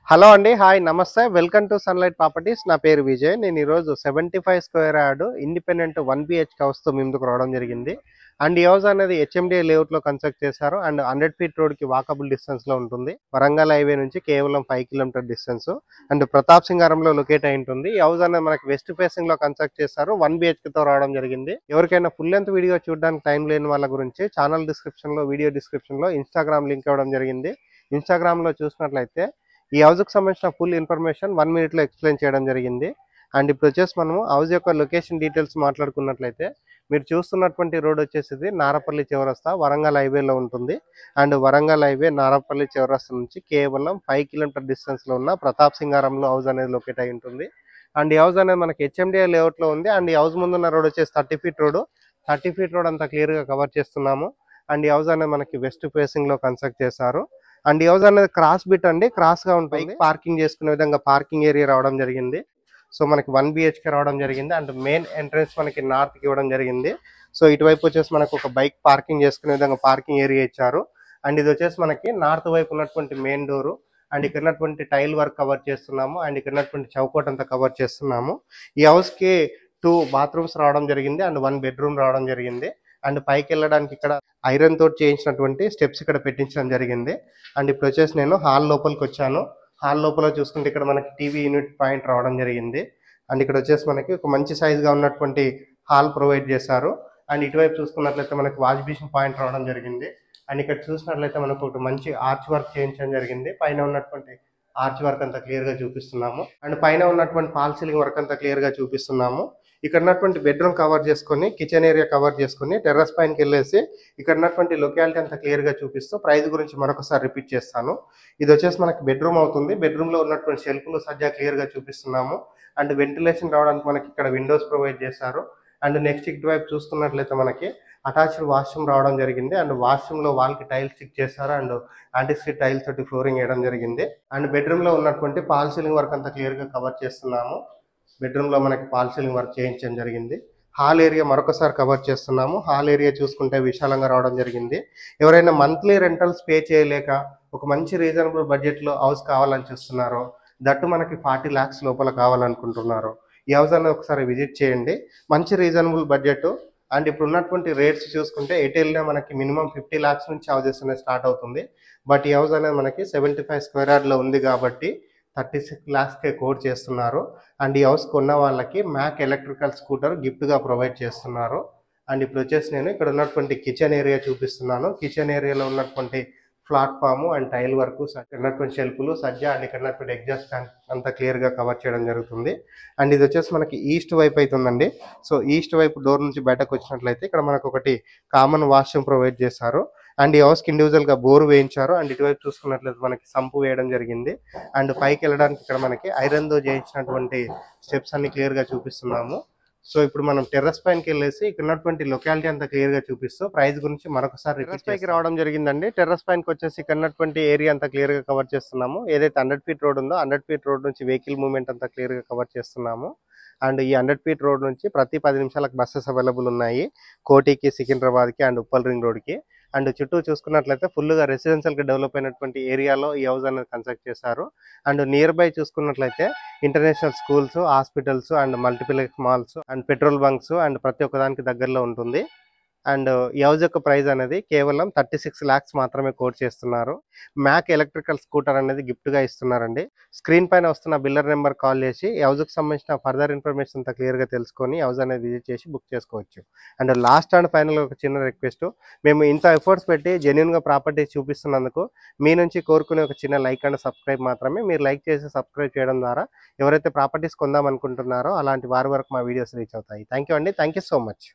Hello అండి. Hi నమస్తే. Welcome to sunlight properties. నా పేరు విజయ్. నేను ఈరోజు 75 స్క్వేర్ యార్డ్ ఇండిపెండెంట్ 1 బీహెచ్‌కే హౌస్‌తో మీ ముందుకు రావడం జరిగింది. అండ్ ఈ హౌస్ అనేది హెచ్ఎండిఏ లేఅవుట్‌లో కన్స్ట్రక్ట్ చేశారు. అండ్ 100 ఫీట్ రోడ్‌కి వాకబుల్ డిస్టెన్స్‌లో ఉంటుంది. వరంగల్ హైవే నుంచి కేవలం 5 కిలోమీటర్ డిస్టెన్స్. అండ్ ప్రతాప్ సింగారంలో లొకేట్ అయి ఉంటుంది. ఈ హౌస్ అనేది మనకి వెస్ట్ ఫేసింగ్‌లో కన్స్ట్రక్ట్ చేశారు. 1 బీహెచ్‌కేతో రావడం జరిగింది. ఎవరికైనా ఫుల్ లెంత్ వీడియో చూడడానికి టైం లేని వాళ్ళ గురించి ఛానల్ డిస్క్రిప్షన్‌లో, వీడియో డిస్క్రిప్షన్‌లో ఇన్‌స్టాగ్రామ్ లింక్ ఇవ్వడం జరిగింది. ఇన్‌స్టాగ్రామ్‌లో చూసినట్లయితే ఈ హౌస్‌కి సంబంధించిన ఫుల్ ఇన్ఫర్మేషన్ 1 మినిట్‌లో ఎక్స్‌ప్లెయిన్ చేయడం జరిగింది. అండ్ ఇప్పుడు వచ్చేసి మనము హౌస్ యొక్క లొకేషన్ డీటెయిల్స్ మాట్లాడుకున్నట్లయితే మీరు చూస్తున్నటువంటి రోడ్ వచ్చేసి నారపల్లి చౌరస్తా వరంగల్ హైవేలో ఉంటుంది. అండ్ వరంగల్ హైవే నారపల్లి చౌరస్తా నుంచి కేవలం 5 కిలోమీటర్ డిస్టెన్స్‌లో ఉన్న ప్రతాప్ సింగారంలో హౌస్ అనేది లొకేట్ అయి ఉంటుంది. అండ్ ఈ హౌస్ అనేది మనకి హెచ్ఎండిఏ లేఅవుట్‌లో ఉంది. అండ్ ఈ హౌస్ ముందున్న రోడ్ వచ్చేసి 30 ఫీట్ రోడ్. 30 ఫీట్ రోడ్ అంతా క్లియర్‌గా కవర్ చేస్తున్నాము. అండ్ ఈ హౌస్ అనేది మనకి వెస్ట్ ఫేసింగ్‌లో కన్స్ట్రక్ట్ చేశారు. అండ్ ఈ హౌస్ అనేది క్రాస్ బిట్ అండి, క్రాస్ గా ఉంటుంది. పార్కింగ్ చేసుకునే విధంగా పార్కింగ్ ఏరియా రావడం జరిగింది. సో మనకి 1 బిహెచ్కే రావడం జరిగింది. అండ్ మెయిన్ ఎంట్రన్స్ మనకి నార్త్ కి ఇవ్వడం జరిగింది. సో ఇటువైపు వచ్చేసి మనకు ఒక బైక్ పార్కింగ్ చేసుకునే విధంగా పార్కింగ్ ఏరియా ఇచ్చారు. అండ్ ఇది వచ్చేసి మనకి నార్త్ వైపు ఉన్నటువంటి మెయిన్ డోరు. అండ్ ఇక్కడ ఉన్నటువంటి టైల్ వర్క్ కవర్ చేస్తున్నాము. అండ్ ఇక్కడ ఉన్నటువంటి చౌకోట్ అంతా కవర్ చేస్తున్నాము. ఈ హౌస్ కి 2 బాత్రూమ్స్ రావడం జరిగింది. అండ్ 1 బెడ్రూమ్ రావడం జరిగింది. అండ్ పైకి వెళ్ళడానికి ఇక్కడ ఐరన్ తోటి చేయించినటువంటి స్టెప్స్ ఇక్కడ పెట్టించడం జరిగింది. అండ్ ఇప్పుడు వచ్చేసి నేను హాల్ లోపలికి వచ్చాను. హాల్ లోపల చూసుకుంటే ఇక్కడ మనకి టీవీ యూనిట్ పాయింట్ రావడం జరిగింది. అండ్ ఇక్కడ వచ్చేసి మనకి ఒక మంచి సైజ్ గా ఉన్నటువంటి హాల్ ప్రొవైడ్ చేశారు. అండ్ ఇటువైపు చూసుకున్నట్లయితే మనకి వాష్ బేసిన్ పాయింట్ రావడం జరిగింది. అండ్ ఇక్కడ చూసినట్లయితే మనకు ఒక మంచి ఆర్చ్ వర్క్ చేయించడం జరిగింది. పైన ఉన్నటువంటి ఆర్చ్ వర్క్ అంతా క్లియర్ గా చూపిస్తున్నాము. అండ్ పైన ఉన్నటువంటి ఫాల్ సీలింగ్ వర్క్ అంతా క్లియర్ గా చూపిస్తున్నాము. ఇక్కడ ఉన్నటువంటి బెడ్రూమ్ కవర్ చేసుకొని, కిచెన్ ఏరియా కవర్ చేసుకొని, టెర్రస్ పైనకి వెళ్ళేసి ఇక్కడ ఉన్నటువంటి లొకాలిటీ అంతా క్లియర్ గా చూపిస్తూ ప్రైస్ గురించి మరొకసారి రిపీట్ చేస్తాను. ఇది వచ్చేసి మనకి బెడ్రూమ్ అవుతుంది. బెడ్రూమ్ లో ఉన్నటువంటి షెల్ఫ్లు సజ్జా క్లియర్ గా చూపిస్తున్నాము. అండ్ వెంటిలేషన్ రావడానికి మనకి ఇక్కడ విండోస్ ప్రొవైడ్ చేశారు. అండ్ నెక్స్ట్ ఇటువైపు చూసుకున్నట్లయితే మనకి అటాచ్డ్ వాష్రూమ్ రావడం జరిగింది. అండ్ వాష్రూమ్ లో వాల్ కి టైల్స్ స్టిక్ చేశారు. అండ్ యాంటిస్టిక్ టైల్స్ తోటి ఫ్లోరింగ్ వేయడం జరిగింది. అండ్ బెడ్రూమ్ లో ఉన్నటువంటి ఫాల్ సీలింగ్ వర్క్ అంతా క్లియర్ గా కవర్ చేస్తున్నాము. బెడ్రూమ్ లో మనకి ఫాల్ సీలింగ్ వర్క్ చేయించడం జరిగింది. హాల్ ఏరియా మరొకసారి కవర్ చేస్తున్నాము. హాల్ ఏరియా చూసుకుంటే విశాలంగా రావడం జరిగింది. ఎవరైనా మంత్లీ రెంటల్స్ పే చేయలేక ఒక మంచి రీజనబుల్ బడ్జెట్ లో హౌస్ కావాలని చూస్తున్నారో, దట్టు మనకి 40 lakhs లోపల కావాలనుకుంటున్నారు, ఈ హౌస్ అనేది ఒకసారి విజిట్ చేయండి. మంచి రీజనబుల్ బడ్జెట్. అండ్ ఇప్పుడు ఉన్నటువంటి రేట్స్ చూసుకుంటే ఎటు వెళ్ళినా మనకి మినిమం 50 lakhs నుంచి హౌసెస్ అనేది స్టార్ట్ అవుతుంది. బట్ ఈ హౌస్ అనేది మనకి 75 స్క్వేర్ యార్డ్ లో ఉంది కాబట్టి 36 lakhs కోట్ చేస్తున్నారు. అండ్ ఈ హౌస్ కొన్న వాళ్ళకి మ్యాక్ ఎలక్ట్రికల్ స్కూటర్ గిఫ్ట్ గా ప్రొవైడ్ చేస్తున్నారు. అండ్ ఇప్పుడు వచ్చేసి నేను ఇక్కడ ఉన్నటువంటి కిచెన్ ఏరియా చూపిస్తున్నాను. కిచెన్ ఏరియాలో ఉన్నటువంటి ప్లాట్ఫామ్ అండ్ టైల్ వర్క్, ఇక్కడ ఉన్నటువంటి షెల్ఫ్లు సజ్జా అండ్ ఇక్కడ ఉన్నటువంటి ఎగ్జాస్ట్ ఫ్యాన్ అంతా క్లియర్ గా కవర్ చేయడం జరుగుతుంది. అండ్ ఇది వచ్చేసి మనకి ఈస్ట్ వైపు అవుతుందండి. సో ఈస్ట్ వైపు డోర్ నుంచి బయటకు వచ్చినట్లయితే ఇక్కడ మనకు ఒకటి కామన్ వాష్రూమ్ ప్రొవైడ్ చేశారు. అండ్ ఈ హౌస్ కి ఇండివిజువల్ గా బోర్ వేయించారు. అండ్ ఇటువైపు చూసుకున్నట్లయితే మనకి సంపు వేయడం జరిగింది. అండ్ పైకి వెళ్ళడానికి ఇక్కడ మనకి ఐరన్ తో చేయించినటువంటి స్టెప్స్ అన్ని క్లియర్ గా చూపిస్తున్నాము. సో ఇప్పుడు మనం టెర్రస్ పైనకి వెళ్ళేసి ఇక్కడ ఉన్నటువంటి లొకాలిటీ అంతా క్లియర్ గా చూపిస్తూ ప్రైస్ గురించి మరొకసారి టెర్రస్ పైకి రావడం జరిగిందండి. టెర్రస్ పైనకి వచ్చేసి ఇక్కడ ఉన్నటువంటి ఏరియా అంతా క్లియర్ గా కవర్ చేస్తున్నాము. ఏదైతే 100 ఫీట్ రోడ్ ఉందో 100 ఫీట్ రోడ్ నుంచి వెహికల్ మూవ్మెంట్ అంతా క్లియర్ గా కవర్ చేస్తున్నాము. అండ్ ఈ 100 ఫీట్ రోడ్ నుంచి ప్రతి 10 నిమిషాలకు బస్సెస్ అవైలబుల్ ఉన్నాయి. కోటికి, సికింద్రాబాద్ కి అండ్ ఉప్పల్ రింగ్ రోడ్ కి. అండ్ చుట్టూ చూసుకున్నట్లయితే ఫుల్ గా రెసిడెన్షియల్ గా డెవలప్ అయినటువంటి ఏరియాలో ఈ హౌస్ అనేది కన్స్ట్రక్ట్ చేశారు. అండ్ నియర్ బై చూసుకున్నట్లయితే international schools, hospitals and multiplex malls and petrol bunks and ప్రతి ఒక్కదానికి దగ్గరలో ఉంటుంది. అండ్ ఈ హౌస్ యొక్క ప్రైస్ అనేది కేవలం 36 lakhs మాత్రమే కోట్ చేస్తున్నారు. మ్యాక్ ఎలక్ట్రికల్ స్కూటర్ అనేది గిఫ్ట్ గా ఇస్తున్నారండి. స్క్రీన్ పైన వస్తున్న బిల్లర్ నెంబర్ కాల్ చేసి ఈ హౌస్ కి సంబంధించిన ఫర్దర్ ఇన్ఫర్మేషన్ అంతా క్లియర్ గా తెలుసుకొని హౌస్ అనేది విజిట్ చేసి బుక్ చేసుకోవచ్చు. అండ్ లాస్ట్ అండ్ ఫైనల్ ఒక చిన్న రిక్వెస్ట్, మేము ఇంత ఎఫర్ట్స్ పెట్టి జెన్యున్ గా ప్రాపర్టీస్ చూపిస్తున్నందుకు మీ నుంచి కోరుకునే ఒక చిన్న లైక్ అండ్ సబ్స్క్రైబ్ మాత్రమే. మీరు లైక్ చేసి సబ్స్క్రైబ్ చేయడం ద్వారా ఎవరైతే ప్రాపర్టీస్ కొందాం అనుకుంటున్నారో అలాంటి వారి వరకు మా వీడియోస్ రీచ్ అవుతాయి. థ్యాంక్ యూ అండి. Thank you so much.